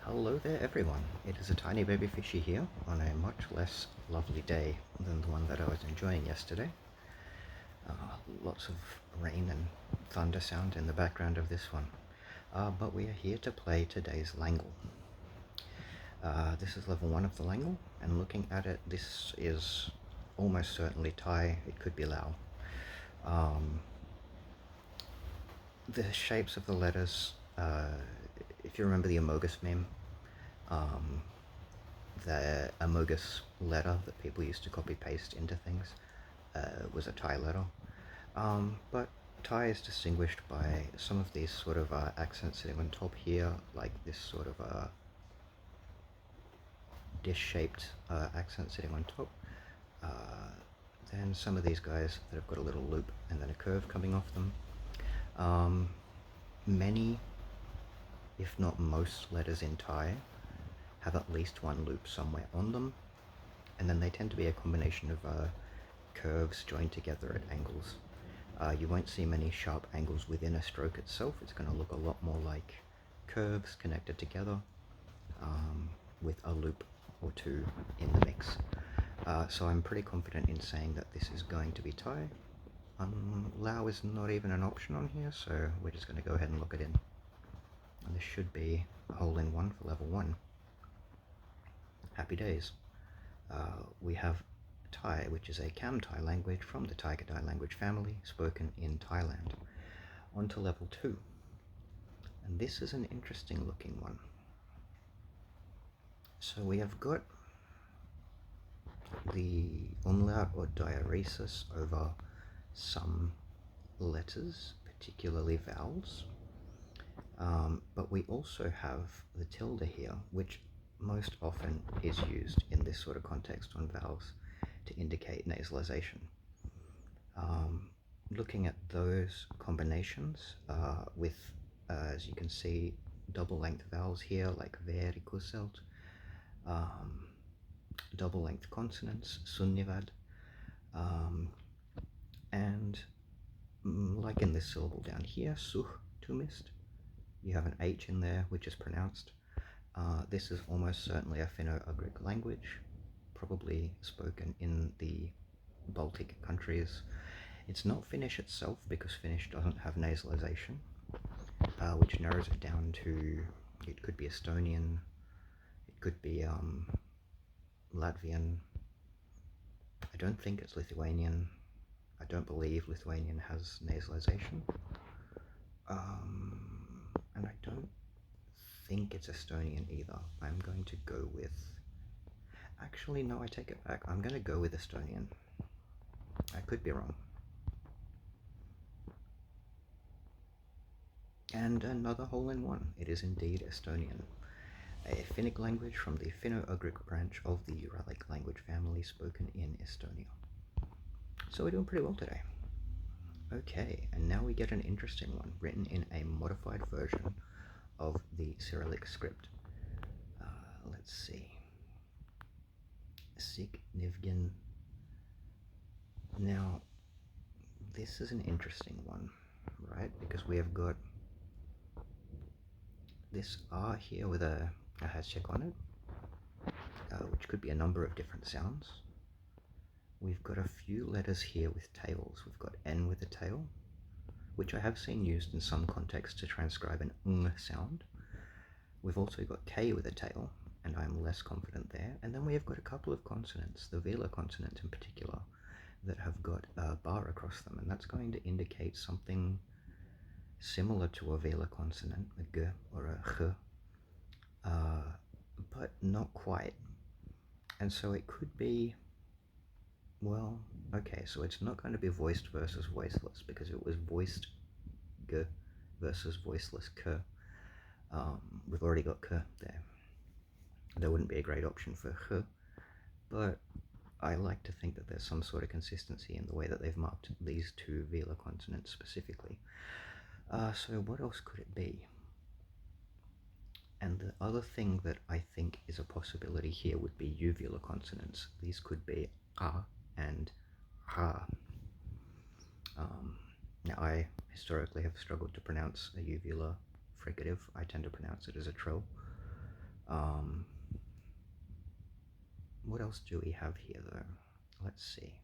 Hello there everyone, it is a tiny baby fishy here on a much less lovely day than the one that I was enjoying yesterday. Lots of rain and thunder sound in the background of this one. But we are here to play today's Langle. This is level 1 of the Langle, and looking at it, this is almost certainly Thai, it could be Lao. The shapes of the letters, if you remember the Amogus meme, the Amogus letter that people used to copy paste into things was a Thai letter. But Thai is distinguished by some of these sort of accents sitting on top here, like this sort of dish-shaped accent sitting on top. Then some of these guys that have got a little loop and then a curve coming off them. Many, if not most, letters in Thai have at least one loop somewhere on them, and then they tend to be a combination of curves joined together at angles. You won't see many sharp angles within a stroke itself. It's going to look a lot more like curves connected together with a loop or two in the mix. So I'm pretty confident in saying that this is going to be Thai. Lao is not even an option on here, so we're just going to go ahead and lock it in. And this should be a hole-in-one for level 1. Happy days. We have Thai, which is a Cam Thai language from the Tiger Thai language family, spoken in Thailand. On to level 2. And this is an interesting looking one. So we have got the umlaut or diaresis over some letters, particularly vowels. But we also have the tilde here, which most often is used in this sort of context on vowels to indicate nasalization. Looking at those combinations with, as you can see, double length vowels here like verikuselt, double length consonants, sunnivad, and like in this syllable down here, suh, tumist, you have an H in there which is pronounced. This is almost certainly a Finno-Ugric language, probably spoken in the Baltic countries. It's not Finnish itself because Finnish doesn't have nasalization, which narrows it down to, it could be Estonian, it could be Latvian. I don't think it's Lithuanian. I don't believe Lithuanian has nasalization. And I don't think it's Estonian either. I'm going to go with... Actually, no, I take it back. I'm going to go with Estonian. I could be wrong. And another hole-in-one. It is indeed Estonian, a Finnic language from the Finno-Ugric branch of the Uralic language family spoken in Estonia. So we're doing pretty well today. Okay, and now we get an interesting one, written in a modified version of the Cyrillic script. Let's see. Sig Nivgin. Now, this is an interesting one, right? Because we have got this R here with a hashtag on it, which could be a number of different sounds. We've got a few letters here with tails. We've got N with a tail, which I have seen used in some contexts to transcribe an ng sound. We've also got K with a tail, and I'm less confident there. And then we have got a couple of consonants, the velar consonant in particular, that have got a bar across them, and that's going to indicate something similar to a velar consonant, a g or a ch, but not quite. And so it could be, well, okay, so it's not going to be voiced versus voiceless, because it was voiced g versus voiceless k. We've already got k there. There wouldn't be a great option for ch, but I like to think that there's some sort of consistency in the way that they've marked these two velar consonants specifically. So what else could it be? And the other thing that I think is a possibility here would be uvular consonants. These could be a and ha. Now I historically have struggled to pronounce a uvular fricative. I tend to pronounce it as a trill. Um, what else do we have here though? Let's see.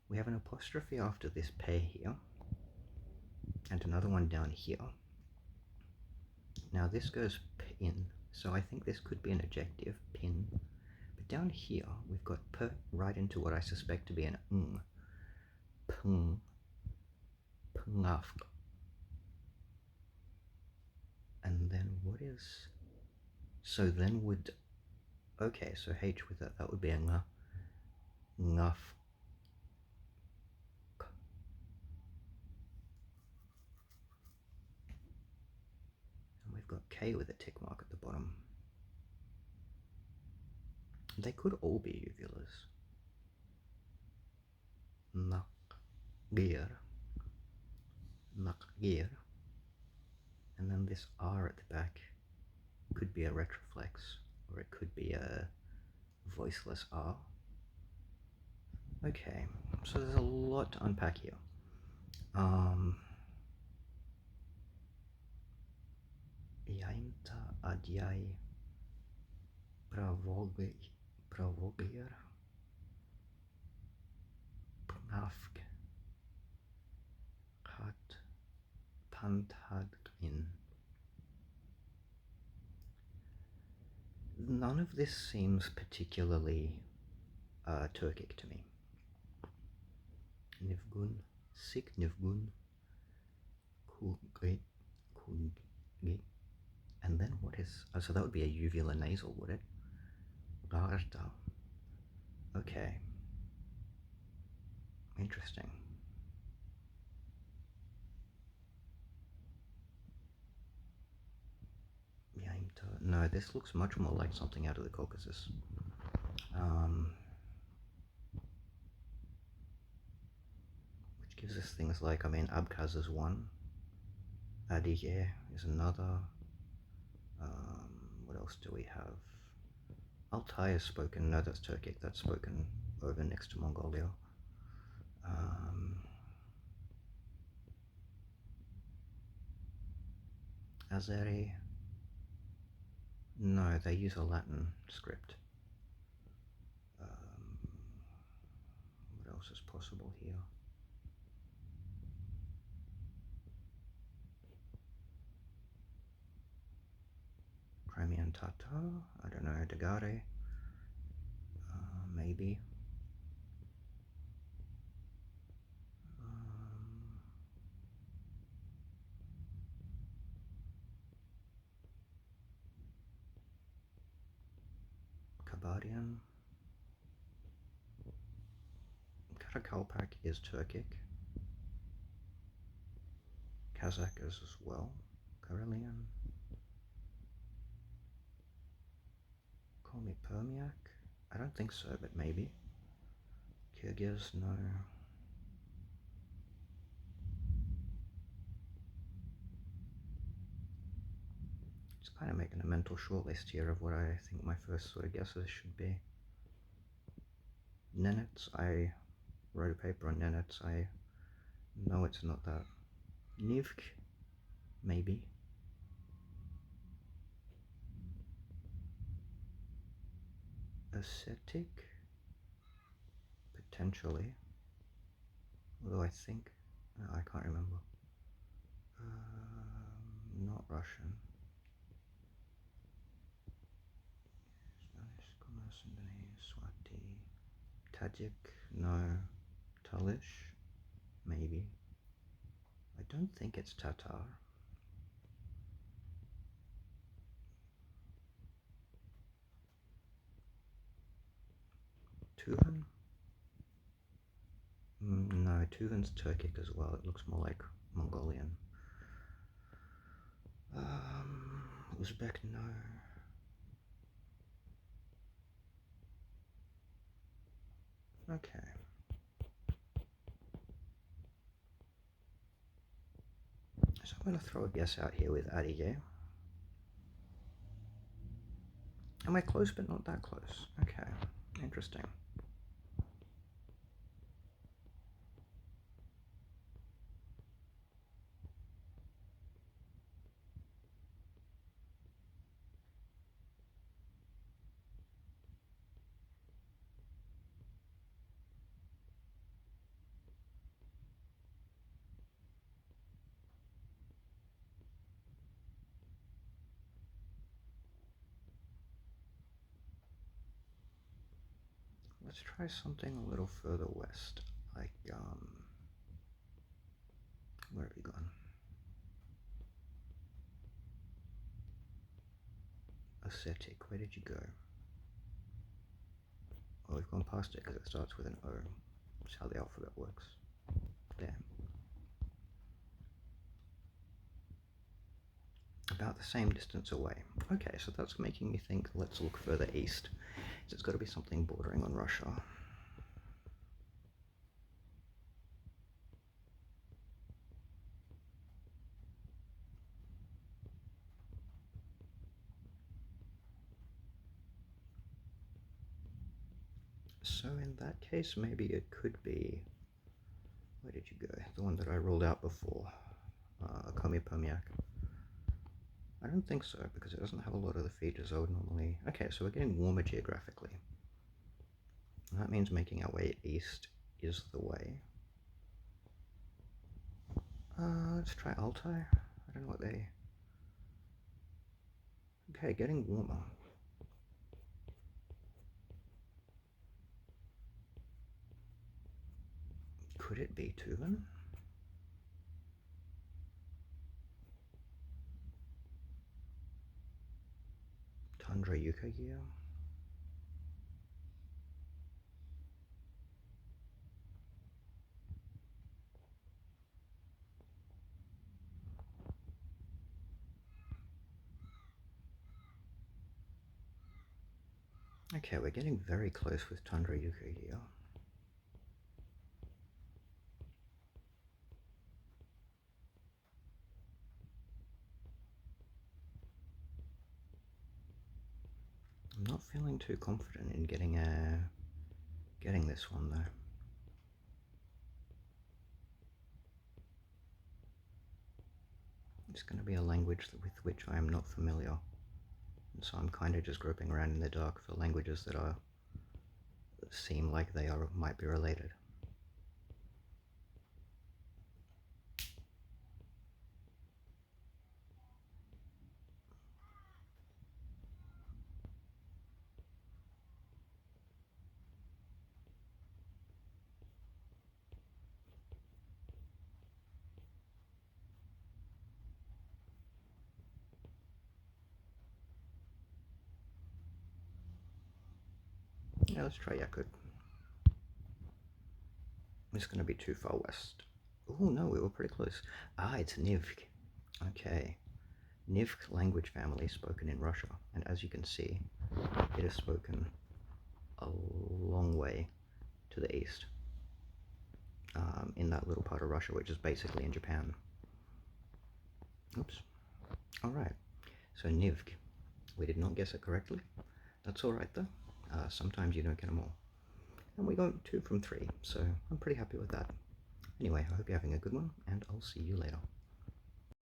We have an apostrophe after this pair here, and another one down here. Now this goes pin, so I think this could be an adjective, pin. But down here, we've got p right into what I suspect to be an ng. Png. Pngafk. And then what is... So then would... Okay, so H with that would be a ng. Ngaf. And we've got K with a tick mark at the bottom. They could all be uvulars. Nakgir. Nakgir. And then this R at the back could be a retroflex, or it could be a voiceless R. Okay, so there's a lot to unpack here. Jaimta adjai pravogir pnafk hat pantadkin. None of this seems particularly Turkic to me. Nivgun, sik nivgun, kulgit, kulgit. And then what is... Oh, so that would be a uvular nasal, would it? Garda. Okay. Interesting. No, this looks much more like something out of the Caucasus. Which gives us things like, I mean, Abkhaz is one. Adige is another. What else do we have? Altai is spoken, no, that's Turkic, that's spoken over next to Mongolia. Azeri, no, they use a Latin script. What else is possible here? Crimean Tatar, I don't know, Dagare, maybe. Kabadian. Karakalpak is Turkic. Kazakh is as well. Karelian. Call me Permiak? I don't think so, but maybe. Kyrgyz, no. Just kind of making a mental shortlist here of what I think my first sort of guesses should be. Nenets, I wrote a paper on Nenets. I know it's not that. Nivk, maybe. Ascetic, potentially. Although I think, no, I can't remember. Not Russian. Spanish, Sundanese, Swati. Tajik, no. Talish, maybe. I don't think it's Tatar. Tuvan? No, Tuvan's Turkic as well. It looks more like Mongolian. Uzbek, no. Okay. So I'm going to throw a guess out here with Adige. Am I close but not that close? Okay, interesting. Let's try something a little further west, like, where have you gone? Ascetic, where did you go? Oh, we've gone past it because it starts with an O. That's how the alphabet works. There. About the same distance away. Okay, so that's making me think, let's look further east. So it's got to be something bordering on Russia. So in that case, maybe it could be, where did you go? The one that I ruled out before, Komi-Permiak. I don't think so, because it doesn't have a lot of the features I would normally... Okay, so we're getting warmer geographically. And that means making our way east is the way. Let's try Altai. I don't know what they... Okay, getting warmer. Could it be Tuvan? Tundra Yukagia? Okay, we're getting very close with Tundra Yukagia. I'm not feeling too confident in getting this one though. It's going to be a language with which I am not familiar, and so I'm kind of just groping around in the dark for languages that seem like they might be related. Yeah, let's try Yakut. It's going to be too far west. Oh no, we were pretty close. Ah, it's Nivk. Okay. Nivk language family spoken in Russia, and as you can see, it is spoken a long way to the east, in that little part of Russia, which is basically in Japan. Oops. Alright, so Nivk. We did not guess it correctly. That's alright though. Sometimes you don't get them all. And we got 2 from 3, so I'm pretty happy with that. Anyway, I hope you're having a good one, and I'll see you later.